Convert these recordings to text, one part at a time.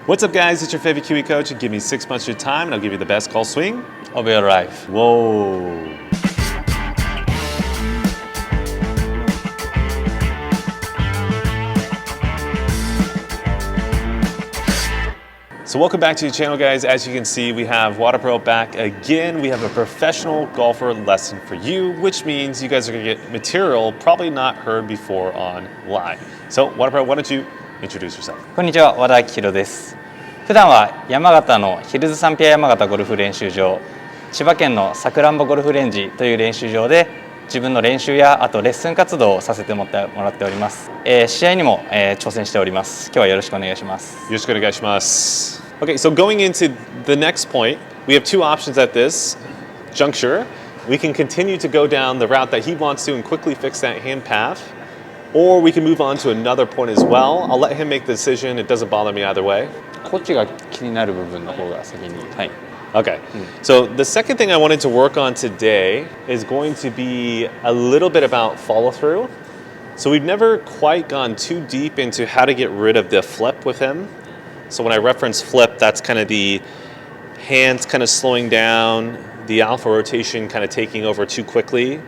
What's up, guys? It's your favorite Kiwi coach. Give me 6 months of your time, and I'll give you the best golf swing of your life. Whoa. So welcome back to the channel, guys. As you can see, we have WaterPro back again. We have a professional golfer lesson for you, which means you guys are gonna get material probably not heard before online. So WaterPro, why don't you introduce yourself? こんにちは、和田明宏です。普段は山形のヒルズサンピア山形ゴルフ練習場、千葉県のさくらんぼゴルフレンジという練習場で自分の練習やあとレッスン活動をさせてもらっております。試合にも、挑戦しております。今日はよろしくお願いします。よろしくお願いします。Okay, so going into the next point, we have two options at this juncture. We can continue to go down the route that he wants to and quickly fix that hand path, or we can move on to another point as well. I'll let him make the decision. It doesn't bother me either way. こっちが気になる部分の方が先に。はい。Okay, so the second thing I wanted to work on today is going to be a little bit about follow through. So we've never quite gone too deep into how to get rid of the flip with him. So when I reference flip, that's kind of the hands kind of slowing down, the alpha rotation kind of taking over too quickly.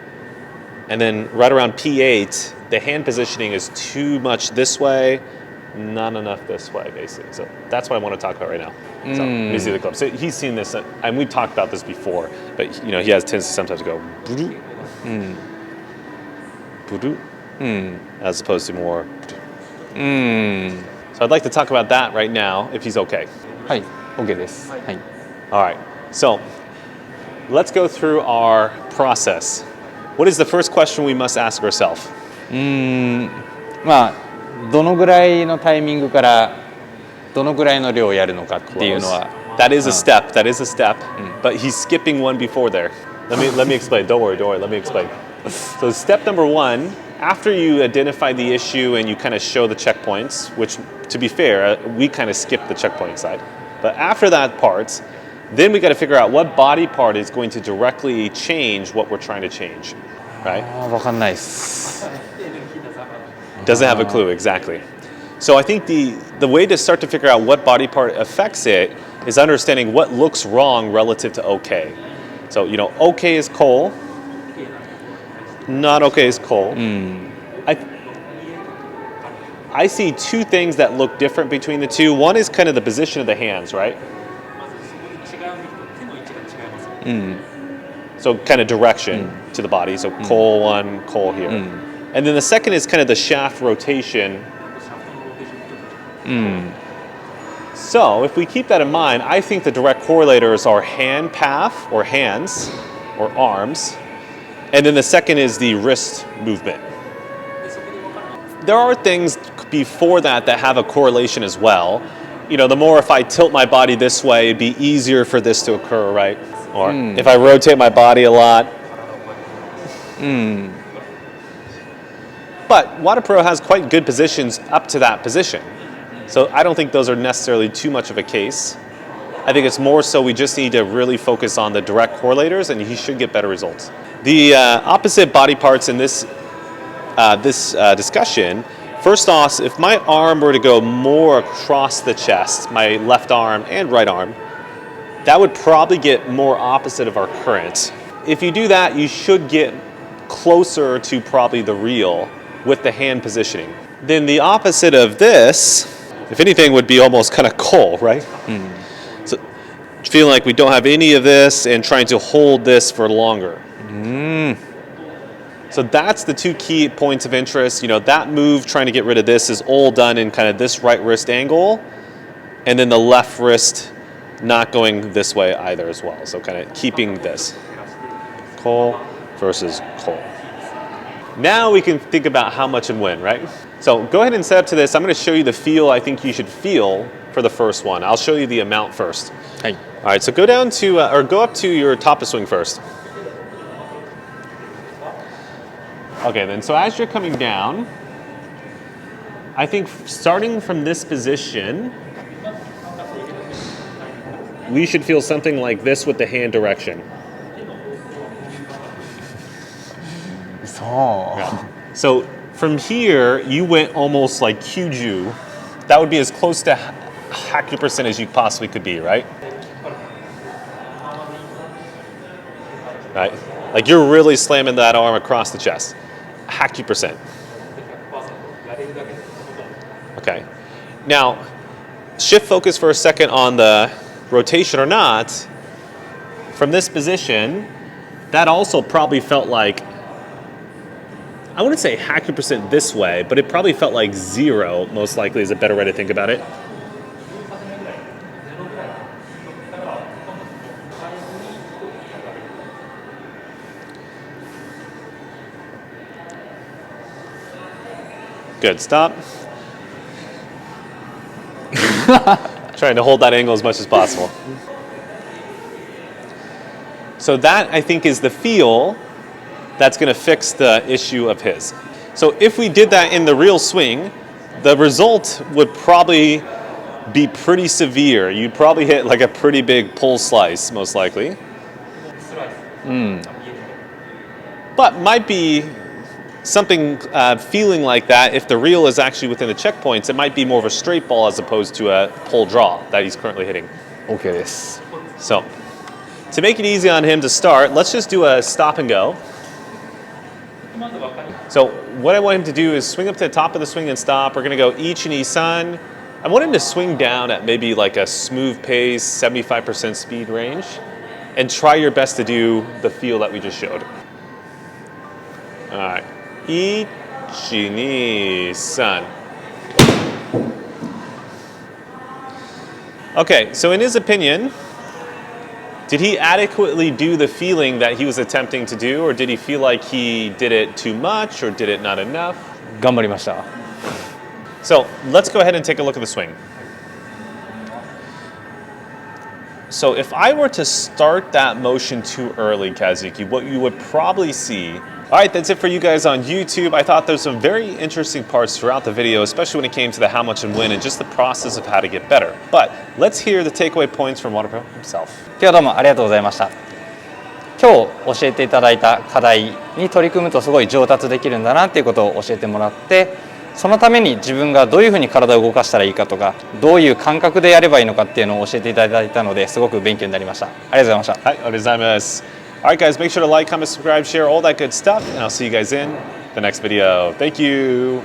And then right around P8, the hand positioning is too much this way, not enough this way, basically. So that's what I want to talk about right now. So let me see the clip. So he's seen this, and we've talked about this before, but you know, he has tendency sometimes to go as opposed to more. So I'd like to talk about that right now, if he's okay. はい、OK です。はい。All right. So let's go through our process. What is the first question we must ask ourselves? まあどのぐらいのタイミングからどのぐらいの量をやるのかっていうのは。That is a step. That is a step. But he's skipping one before there. Let me explain. Don't worry. Let me explain. So step number one. After you identify the issue and you kind of show the checkpoints, which, to be fair, we kind of skipped the checkpoint side. But after that part, then we got to figure out what body part is going to directly change what we're trying to change, right? わかんないです。Doesn't have a clue, exactly. So I think the way to start to figure out what body part affects it is understanding what looks wrong relative to okay. So, you know, okay is Cole. Not okay is Cole. I see two things that look different between the two. One is kind of the position of the hands, right? So kind of direction to the body. So Cole one, Cole here. And then the second is kind of the shaft rotation. So if we keep that in mind, I think the direct correlators are hand path or hands or arms. And then the second is the wrist movement. There are things before that have a correlation as well. You know, the more if I tilt my body this way, it'd be easier for this to occur, right? Or if I rotate my body a lot. But WaterPro has quite good positions up to that position. So I don't think those are necessarily too much of a case. I think it's more so we just need to really focus on the direct correlators and he should get better results. The opposite body parts in this discussion, first off, if my arm were to go more across the chest, my left arm and right arm, that would probably get more opposite of our current. If you do that, you should get closer to probably the real with the hand positioning. Then the opposite of this, if anything, would be almost kind of Cole, right? So feeling like we don't have any of this and trying to hold this for longer. So that's the two key points of interest. You know, that move, trying to get rid of this, is all done in kind of this right wrist angle, and then the left wrist not going this way either as well. So kind of keeping this. Cole versus Cole. Now we can think about how much and when, right? So go ahead and set up to this. I'm going to show you the feel I think you should feel for the first one. I'll show you the amount first. Hey. All right, so go down to, or go up to your top of swing first. Okay, then, so as you're coming down, I think starting from this position, we should feel something like this with the hand direction. So from here, you went almost like Kyuju. That would be as close to hack your percent as you possibly could be, right? Right? Like you're really slamming that arm across the chest. Hack your percent. Okay. Now, shift focus for a second on the rotation or not. From this position, that also probably felt like, I wouldn't say hack your percent this way, but it probably felt like 0, most likely is a better way to think about it. Good, stop. Trying to hold that angle as much as possible. So that, I think, is the feel that's going to fix the issue of his. So if we did that in the real swing, the result would probably be pretty severe. You'd probably hit like a pretty big pull slice, most likely. But might be something feeling like that. If the reel is actually within the checkpoints, it might be more of a straight ball as opposed to a pull draw that he's currently hitting. OK です。 So to make it easy on him to start, let's just do a stop and go. So what I want him to do is swing up to the top of the swing and stop. We're going to go ichi ni san. I want him to swing down at maybe like a smooth pace, 75% speed range, and try your best to do the feel that we just showed. All right. Ichi ni san. Okay, so in his opinion, did he adequately do the feeling that he was attempting to do, or did he feel like he did it too much, or did it not enough? 頑張りました。 So let's go ahead and take a look at the swing. So if I were to start that motion too early, Kazuki, what you would probably see. All right, that's it for you guys on YouTube. I thought there's some very interesting parts throughout the video, especially when it came to the how much and when and just the process of how to get better. But let's hear the takeaway points from Water Pro himself. 今日はどうもありがとうございました。今日教えていただいた課題に取り組むとすごい上達できるんだなっていうことを教えてもらって、そのために自分がどういうふうに体を動かしたらいいかとか、どういう感覚でやればいいのかっていうのを教えていただいたので、すごく勉強になりました。ありがとうございました。はい、ありがとうございます。All right, guys, make sure to like, comment, subscribe, share, all that good stuff, and I'll see you guys in the next video. Thank you.